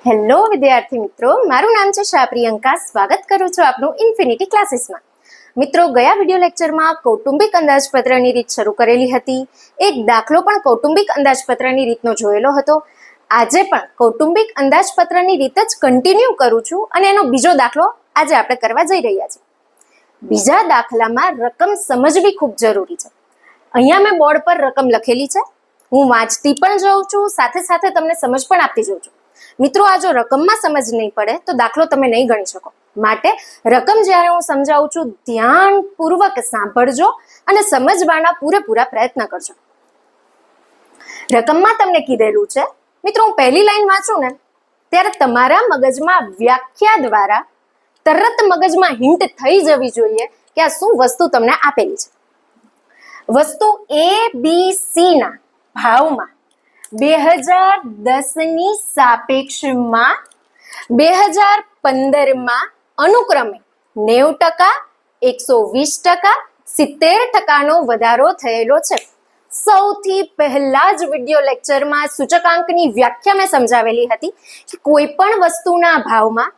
Hello વિદ્યાર્થી મિત્રો, મારું નામ છે શાહ પ્રિયંકા. સ્વાગત કરું છું આપનું ઇન્ફિનિટી ક્લાસીસમાં. મિત્રો, ગયા વિડીયો લેક્ચરમાં કૌટુંબિક અંદાજપત્રની રીત શરૂ કરેલી હતી. એક દાખલો પણ કૌટુંબિક અંદાજપત્રની રીતનો જોયેલો હતો. આજે પણ કૌટુંબિક અંદાજપત્રની રીત જ કન્ટિન્યુ કરું છું અને એનો બીજો દાખલો આજે આપણે કરવા જઈ રહ્યા છીએ. બીજા દાખલામાં રકમ સમજવી ખૂબ જરૂરી છે. અહીંયા મેં બોર્ડ પર રકમ લખેલી છે. હું વાંચતી પણ જાઉં છું, સાથે સાથે તમને સમજ પણ આપતી જાઉં છું. મિત્રો, આ જો રકમમાં સમજ નહીં પડે તો દાખલો તમે નહીં ગણી શકો. માટે રકમ જ્યારે હું સમજાવું છું ધ્યાનપૂર્વક સાંભળજો અને સમજવાના પૂરેપૂરા પ્રયત્ન કરજો. રકમમાં તમને કીધેલું છે, મિત્રો હું પહેલી લાઈન વાંચું ને ત્યારે તમારા મગજમાં વ્યાખ્યા દ્વારા તરત મગજમાં હિન્ટ થઈ જવી જોઈએ કે આ શું વસ્તુ તમને આપેલી છે. વસ્તુ ABC ના ભાવમાં 2010 ની સાપેક્ષમાં 2015માં અનુક્રમે 90%, 120%, 70%નો વધારો થયેલો છે. સૌથી પહેલા જ વિડિયો લેક્ચરમાં સૂચકાંકની વ્યાખ્યા મેં સમજાવેલી હતી કે કોઈ પણ વસ્તુના ભાવમાં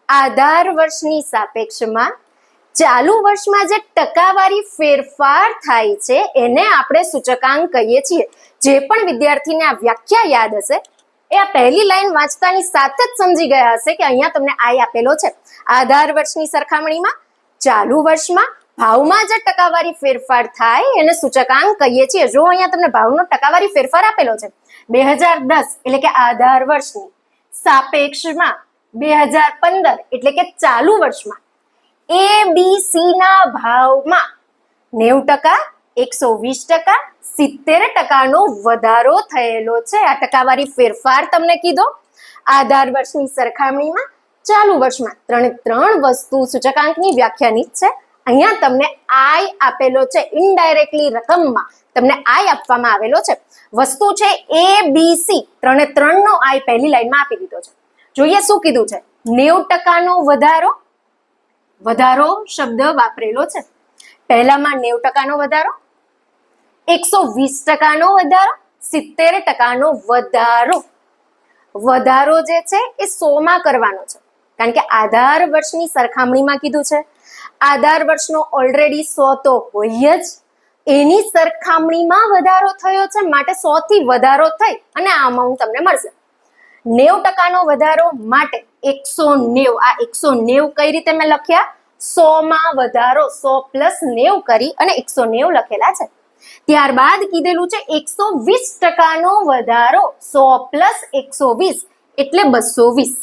આધાર વર્ષની સાપેક્ષમાં ચાલુ વર્ષમાં જે ટકાવારી ફેરફાર થાય છે એને આપણે સૂચકાંક કહીએ છીએ. જે પણ વિદ્યાર્થીને આ વ્યાખ્યા યાદ હશે એ આ પહેલી લાઈન વાંચતાની સાથે જ સમજી ગયા હશે કે અહીંયા તમને આ આપેલો છે. આધાર વર્ષની સરખામણીમાં ચાલુ વર્ષમાં ભાવમાં જે ટકાવારી ફેરફાર થાય એને સૂચકાંક કહીએ છીએ. જો અહીંયા તમને ભાવનો ટકાવારી ફેરફાર આપેલો છે 2010 એટલે કે આધાર વર્ષની સાપેક્ષમાં 2015 એટલે કે ચાલુ વર્ષમાં ABC ના ભાવમાં 90%, 120%, 70%નો વધારો થયેલો છે. આ ટકાવારી ફેરફાર તમને કીધો. આધાર વર્ષની સરખામણીમાં ચાલુ વર્ષમાં ત્રણ વસ્તુ સૂચકાંકની વ્યાખ્યાની છે. અહીંયા તમને આઈ આપેલો છે. ઇનડાયરેક્ટલી રકમમાં તમને આઈ આપવામાં આવેલો છે. વસ્તુ છે ABC, ત્રણનો આઈ પહેલી લાઈનમાં આપી દીધો છે. જોઈએ શું કીધું છે. 90%નો વધારો શબ્દ વાપરેલો છે. પહેલામાં 90%નો વધારો, 120%નો વધારો, 70%નો વધારો જે છે એ 100માં કરવાનો છે. કારણ કે આધાર વર્ષની સરખામણીમાં કીધું છે. આધાર વર્ષનો ઓલરેડી 100 તો હોય જ, એની સરખામણીમાં વધારો થયો છે માટે 100 થી વધારો થઈ અને આ અમાઉન્ટ તમને મળશે. 90%નો વધારો માટે 190. આ 190 કઈ રીતે મેં લખ્યા? 100માં વધારો, 100 + 90 કરી અને 190 લખેલા છે. ત્યારબાદ કીધેલું છે 120%નો વધારો, 100 + 120 એટલે 220.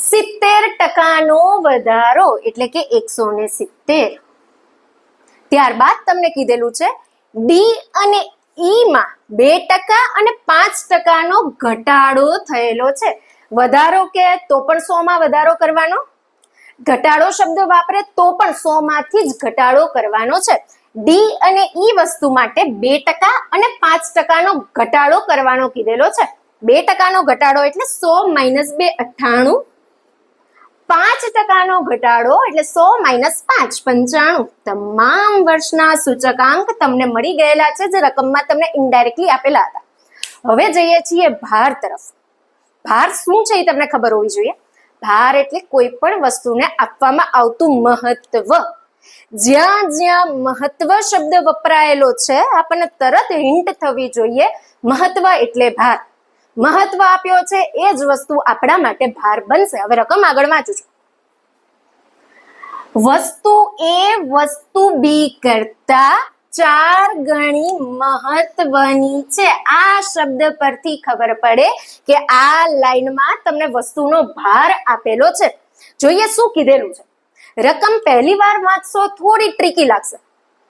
70%નો વધારો એટલે કે 170. ત્યારબાદ તમને કીધેલું છે ડી અને ઈ માં 2% અને 5%નો ઘટાડો થયેલો છે. વધારો કે તો પણ 100માં વધારો કરવાનો, ઘટાડો શબ્દ વાપરે તો પણ 100માંથી જ ઘટાડો કરવાનો છે. ડી અને ઈ વસ્તુ માટે 2% અને 5%નો ઘટાડો કરવાનો કીધેલો છે. 2%નો ઘટાડો એટલે 100 - 2 98. 5%નો ઘટાડો એટલે 100 - 5 95. તમામ વર્ષના સૂચકાંક તમને મળી ગયેલા છે જે રકમમાં તમને ઇનડાયરેક્ટલી આપેલા હતા. હવે જઈએ છીએ ભાર તરફ. ભાર શું છે એ તમને ખબર હોવી જોઈએ. ભાર એટલે કોઈ પણ વસ્તુને આપવામાં આવતું મહત્વ. જ્યાં જ્યાં મહત્વ શબ્દ વપરાયેલો છે આપણને તરત હિન્ટ થવી જોઈએ મહત્વ એટલે ભાર. મહત્વ આપ્યો છે એ જ વસ્તુ આપણા માટે ભાર બનશે. હવે રકમ આગળ વાંચું છું. વસ્તુ A વસ્તુ B કરતા 4 ગણી મહત્વની છે. આ શબ્દ પરથી ખબર પડે કે આ લાઈનમાં તમને વસ્તુનો ભાર આપેલો છે. જોઈએ શું કીધેલું છે. રકમ પહેલી વાર વાંચશો થોડી ટ્રિકી લાગશે,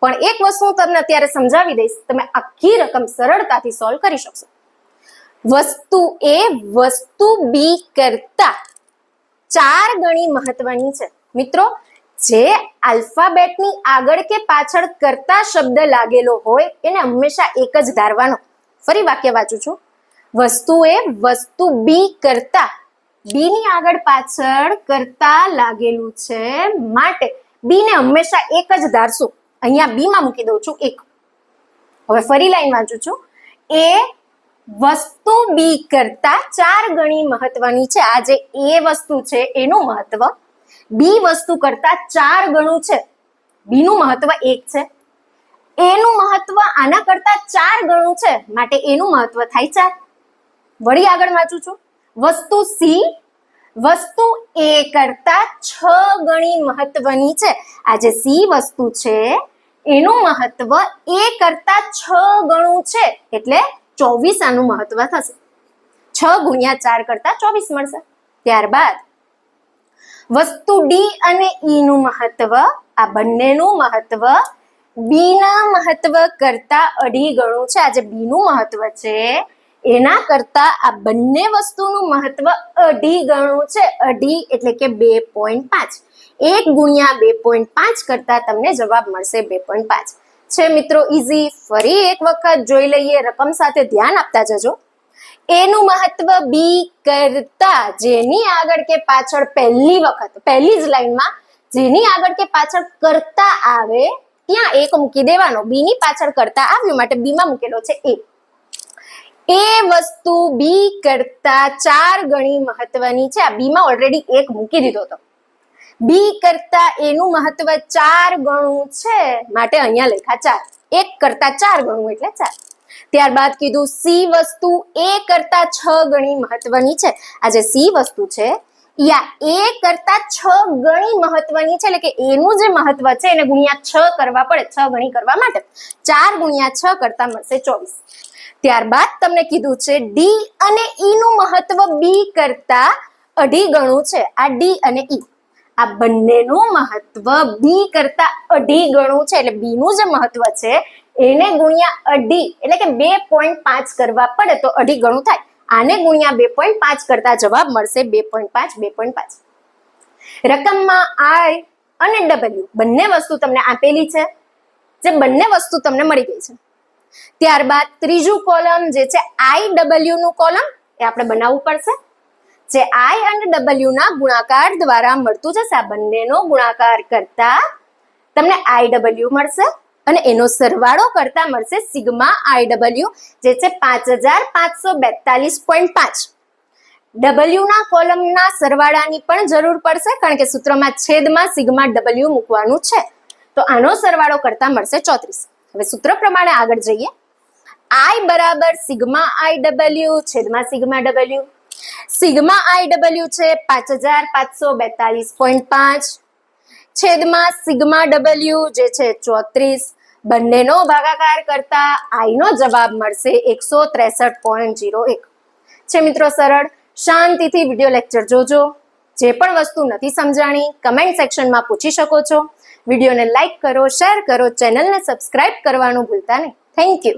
પણ એક વસ્તુ તમને અત્યારે સમજાવી દઈશ, તમે આખી રકમ સરળતાથી સોલ્વ કરી શકશો. વસ્તુ A વસ્તુ B કરતા 4 ગણી મહત્વની છે. મિત્રો, જે આલ્ફાબેટની આગળ કે પાછળ કરતા શબ્દ લાગેલો હોય એને હંમેશા એક જ ધારવાનો. ફરી વાક્ય વાંચું છું. વસ્તુ A વસ્તુ B કરતા, બી ની આગળ પાછળ કરતા લાગેલું છે માટે બી ને હંમેશા એક જ ધારશું. અહીંયા બી માં મૂકી દઉં છું 1. હવે ફરી લાઈન વાંચું છું. A વસ્તુ બી કરતા 4 ગણી મહત્વની છે. આ જે એ વસ્તુ છે એનું મહત્વ બી વસ્તુ કરતા 4 ગણું છે. બી નું મહત્વ 1 છે, એનું મહત્વ આના કરતા 4 ગણું છે, માટે એનું મહત્વ થાય 4. વળી આગળ વાંચું છું. વસ્તુ સી વસ્તુ એ કરતા 6 ગણી મહત્વની છે. આ જે સી વસ્તુ છે એનું મહત્વ એ કરતા 6 ગણું છે, એટલે 24 આનું મહત્વ થશે. 6 ગુણ્યા 4 કરતા 24 મળશે. ત્યારબાદ વસ્તુ ડી અને ઈ નું મહત્વ, આ બંનેનું મહત્વ બી ના મહત્વ કરતા 2.5 ગણું છે. આ જે બી નું મહત્વ છે એના કરતા આ બંને વસ્તુનું મહત્વ 2.5 ગણું છે. 2.5 એટલે કે 2.5. 1 ગુણ્યા 2.5 કરતા તમને જવાબ મળશે 2.5. છે મિત્રો ઈઝી. ફરી એક વખત જોઈ લઈએ, રકમ સાથે ધ્યાન આપતા જજો. એનું મહત્વ બી કરતા, જેની આગળ કે પાછળ પહેલી જ લાઈનમાં જેની આગળ કે પાછળ કરતા આવે ત્યાં 1 મૂકી દેવાનો. બી ની પાછળ કરતા આવ્યું માટે બી માં મૂકેલો છે એ. એ વસ્તુ બી કરતા 4 ગણી મહત્વની છે. આ બી માં ઓલરેડી 1 મૂકી દીધો હતો. બી કરતા એનું મહત્વ 4 ગણું છે, માટે અહીંયા લખ્યા 4. 1 કરતા 4 ગણું એટલે 4. ત્યારબાદ કીધું સી વસ્તુ એ કરતા 6 ગણી મહત્વની છે. આ જે સી વસ્તુ છે યા એ કરતા 6 ગણી મહત્વની છે, એટલે કે એનું જે મહત્વ છે એને ગુણ્યા 6 કરવા પડે. 6 ગણી કરવા માટે 4 ગુણ્યા 6 કરતા મળશે 24. ત્યારબાદ તમને કીધું છે ડી અને ઈ નું મહત્વ બી કરતા 2.5 ગણું છે. આ ડી અને ઈ આ બંનેનું મહત્વ બી કરતા 2.5 ગણું છે, એટલે બી નું જે મહત્વ છે એને ગુણ્યા 2.5 એટલે કે 2.5 કરવા પડે તો 2.5 ગણું થાય. આને ગુણ્યા 2.5 કરતા જવાબ મળશે 2.5. રકમમાં આઈ અને ડબલ્યુ બંને વસ્તુ તમને આપેલી છે, જે બંને વસ્તુ તમને મળી ગઈ છે. ત્યારબાદ ત્રીજું કોલમ જે છે આઈ ડબલ્યુ નું કોલમ એ આપણે બનાવવું પડશે. જે આઈ અને ડબલ્યુ ના ગુણાકાર દ્વારા મળતું જશે. આ બંનેનો ગુણાકાર કરતા તમને આઈ ડબલ્યુ મળશે અને એનો સરવાળો કરતા મળશે સિગ્મા આઈ ડબલ્યુ, જે છે 5542.5. ડબલ્યુ ના કોલમના સરવાળાની પણ જરૂર પડશે, કારણ કે સૂત્રમાં છેદમાં સિગ્મા ડબલ્યુ મૂકવાનું છે. તો આનો સરવાળો કરતા મળશે 34. હવે સૂત્ર પ્રમાણે આગળ જઈએ. આઈ બરાબર સિગ્મા આઈ ડબલ્યુ છેદમાં સિગ્મા ડબલ્યુ. સિગ્મા આઈ ડબલ્યુ છે 5542.5 છેદમાં સિગ્મા ડબલ્યુ જે છે 34. બંનેનો ભાગાકાર કરતા આઈ નો જવાબ મળશે 163.01. છે મિત્રો સરળ. શાંતિથી વિડીયો લેક્ચર જોજો. જે પણ વસ્તુ નથી સમજાણી કમેન્ટ સેક્શનમાં પૂછી શકો છો. વિડીયોને લાઈક કરો, શેર કરો, ચેનલને સબસ્ક્રાઇબ કરવાનું ભૂલતા નહીં. Thank you.